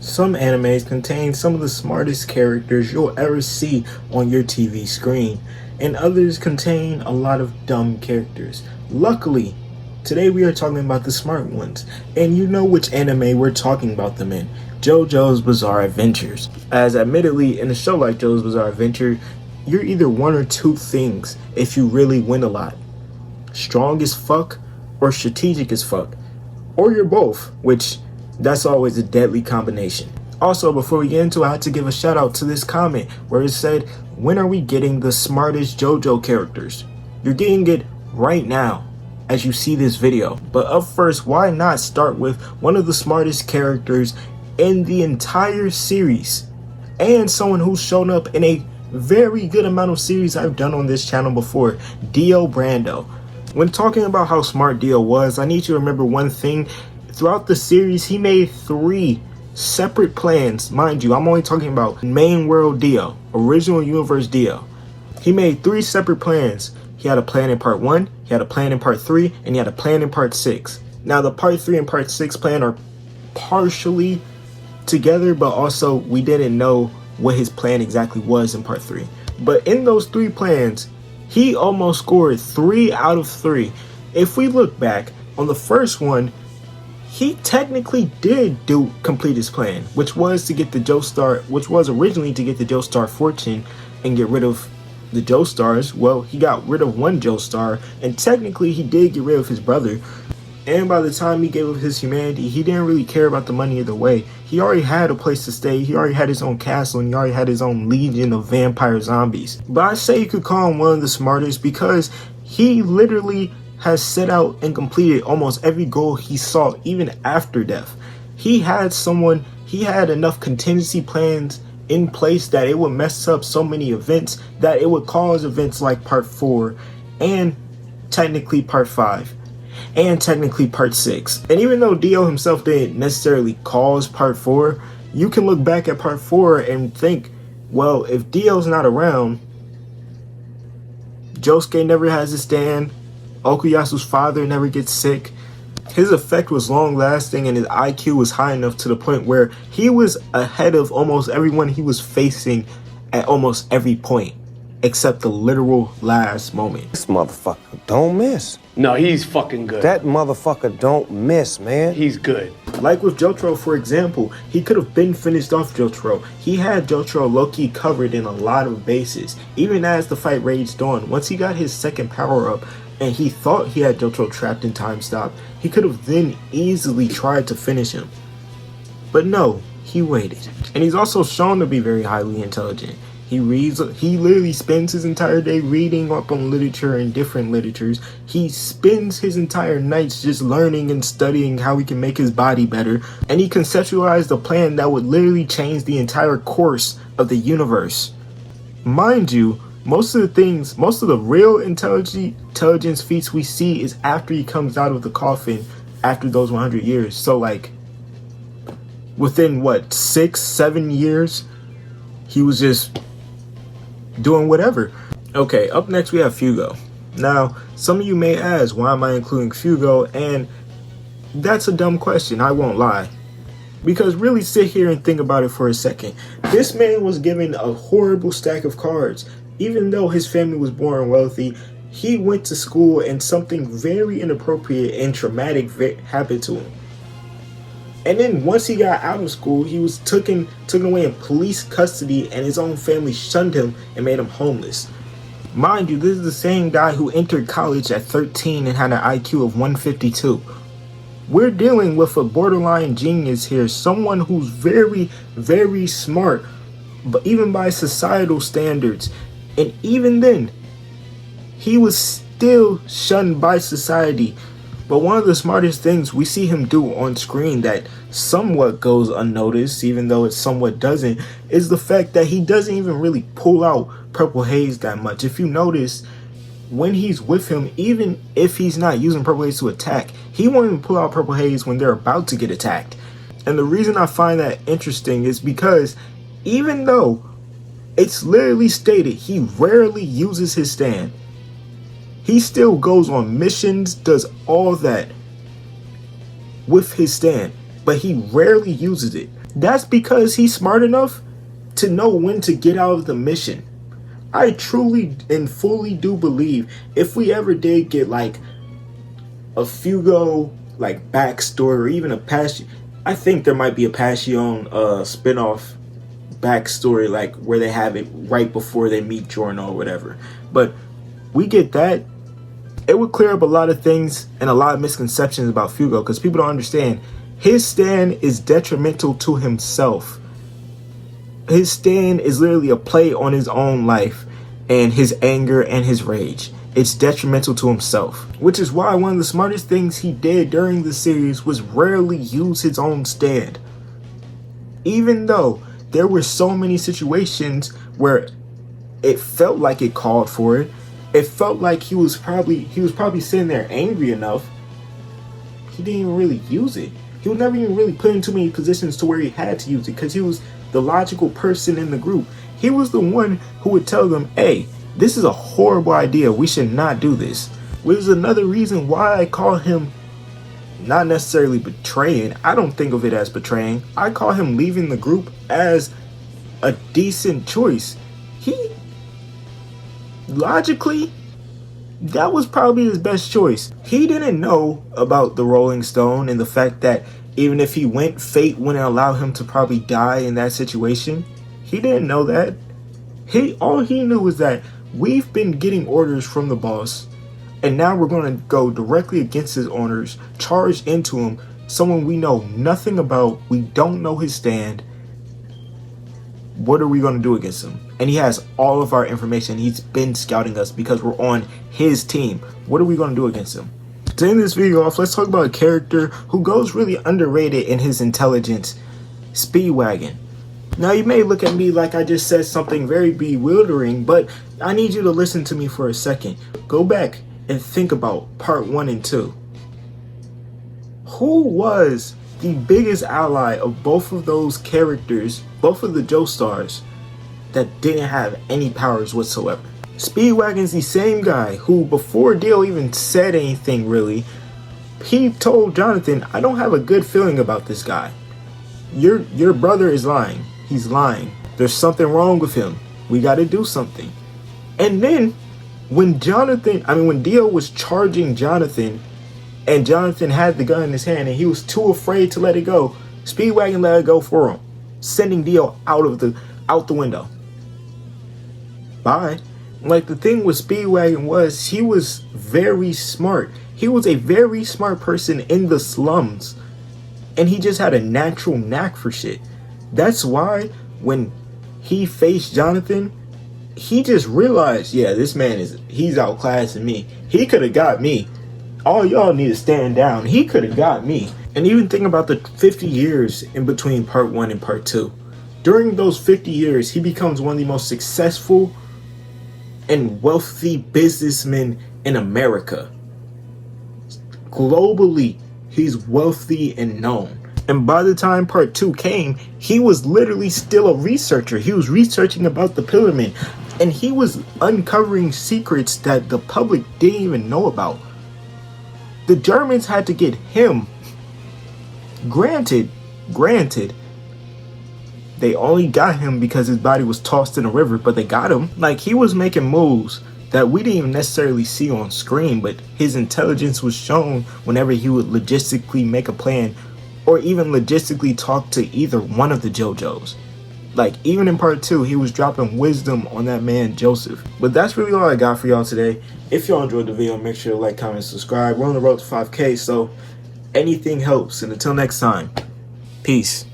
Some animes contain some of the smartest characters you'll ever see on your TV screen, and others contain a lot of dumb characters. Luckily, today we are talking about the smart ones, and you know which anime we're talking about them in, JoJo's Bizarre Adventures. As admittedly, in a show like JoJo's Bizarre Adventure, you're either one or two things if you really win a lot. Strong as fuck, or strategic as fuck. Or you're both, which that's always a deadly combination. Also, before we get into it, I had to give a shout out to this comment where it said, when are we getting the smartest JoJo characters? You're getting it right now as you see this video. But up first, why not start with one of the smartest characters in the entire series, and someone who's shown up in a very good amount of series I've done on this channel before, Dio Brando. When talking about how smart Dio was, I need you to remember one thing. Throughout the series, he made 3 separate plans. Mind you, I'm only talking about main world Dio, original universe Dio. He made 3 separate plans. He had a plan in part 1, he had a plan in part 3, and he had a plan in part 6. Now, the part 3 and part 6 plan are partially together, but also we didn't know what his plan exactly was in part 3. But in those 3 plans, he almost scored 3 out of 3. If we look back on the first one, he technically did complete his plan, which was to get the Joestar, which was originally to get the Joestar fortune and get rid of the Joestars. Well, he got rid of one Joestar, and technically he did get rid of his brother. And by the time he gave up his humanity, he didn't really care about the money either way. He already had a place to stay, he already had his own castle, and he already had his own legion of vampire zombies. But I say you could call him one of the smartest because he literally has set out and completed almost every goal he sought, even after death. He had enough contingency plans in place that it would mess up so many events that it would cause events like part 4 and technically part 5 and technically part 6. And even though Dio himself didn't necessarily cause part 4, you can look back at part 4 and think, well, if Dio's not around, Josuke never has a stand, Okuyasu's father never gets sick, his effect was long lasting, and his IQ was high enough to the point where he was ahead of almost everyone he was facing at almost every point, except the literal last moment. This motherfucker don't miss. No, he's fucking good. That motherfucker don't miss, man. He's good. Like with Jotaro, for example, he could have been finished off Jotaro. He had Jotaro low-key covered in a lot of bases, even as the fight raged on. Once he got his second power-up, and he thought he had Jotaro trapped in Time Stop, he could have then easily tried to finish him. But no, he waited. And he's also shown to be very highly intelligent. He literally spends his entire day reading up on literature and different literatures. He spends his entire nights just learning and studying how he can make his body better. And he conceptualized a plan that would literally change the entire course of the universe. Mind you, most of the real intelligence feats we see is after he comes out of the coffin after those 100 years. So like, within what, 6-7 years, he was just doing whatever. Okay, up next we have Fugo. Now, some of you may ask, why am I including Fugo? And that's a dumb question, I won't lie. Because really sit here and think about it for a second. This man was given a horrible stack of cards. Even though his family was born wealthy, he went to school and something very inappropriate and traumatic happened to him. And then once he got out of school, he was taken away in police custody, and his own family shunned him and made him homeless. Mind you, this is the same guy who entered college at 13 and had an IQ of 152. We're dealing with a borderline genius here, someone who's very, very smart, but even by societal standards. And even then, he was still shunned by society. But one of the smartest things we see him do on screen that somewhat goes unnoticed, even though it somewhat doesn't, is the fact that he doesn't even really pull out Purple Haze that much. If you notice, when he's with him, even if he's not using Purple Haze to attack, he won't even pull out Purple Haze when they're about to get attacked. And the reason I find that interesting is because even though it's literally stated he rarely uses his stand, he still goes on missions, does all that with his stand, but he rarely uses it. That's because he's smart enough to know when to get out of the mission. I truly and fully do believe if we ever did get like a Fugo like backstory or even a Passion, I think there might be a Passion spinoff backstory, like where they have it right before they meet Jordan or whatever. But we get that, it would clear up a lot of things and a lot of misconceptions about Fugo, because people don't understand his stand is detrimental to himself. His stand is literally a play on his own life and his anger and his rage. It's detrimental to himself, which is why one of the smartest things he did during the series was rarely use his own stand. Even though there were so many situations where it felt like it called for it, it felt like he was probably sitting there angry enough, he didn't even really use it. He was never even really put in too many positions to where he had to use it, because he was the logical person in the group. He was the one who would tell them, hey, this is a horrible idea, we should not do this. Which is another reason why I call him not necessarily betraying. I don't think of it as betraying. I call him leaving the group as a decent choice. He, logically, that was probably his best choice. He didn't know about the Rolling Stone and the fact that even if he went, fate wouldn't allow him to probably die in that situation. He didn't know that. All he knew was that we've been getting orders from the boss, and now we're going to go directly against his orders, charge into him, someone we know nothing about, we don't know his stand. What are we going to do against him? And he has all of our information. He's been scouting us because we're on his team. What are we going to do against him? To end this video off, let's talk about a character who goes really underrated in his intelligence, Speedwagon. Now, you may look at me like I just said something very bewildering, but I need you to listen to me for a second. Go back and think about part 1 and 2. Who was the biggest ally of both of those characters, both of the Joestars, that didn't have any powers whatsoever? Speedwagon's the same guy who, before Dio even said anything really, he told Jonathan, I don't have a good feeling about this guy. Your brother is lying. He's lying. There's something wrong with him. We got to do something. And then when Dio was charging Jonathan, and Jonathan had the gun in his hand and he was too afraid to let it go, Speedwagon let it go for him, sending Dio out the window. Bye. Like, the thing with Speedwagon was he was very smart. He was a very smart person in the slums, and he just had a natural knack for shit. That's why when he faced Jonathan, he just realized, yeah, this man he's outclassing me. He could have got me. All y'all need to stand down. He could have got me. And even think about the 50 years in between part 1 and part 2. During those 50 years, he becomes one of the most successful and wealthy businessmen in America. Globally, he's wealthy and known. And by the time part 2 came, he was literally still a researcher. He was researching about the Pillarmen, and he was uncovering secrets that the public didn't even know about. The Germans had to get him. Granted, they only got him because his body was tossed in a river, but they got him. Like, he was making moves that we didn't even necessarily see on screen, but his intelligence was shown whenever he would logistically make a plan, or even logistically talk to either one of the JoJos. Like, even in part 2, he was dropping wisdom on that man, Joseph. But that's really all I got for y'all today. If y'all enjoyed the video, make sure to like, comment, subscribe. We're on the road to 5K, so anything helps. And until next time, peace.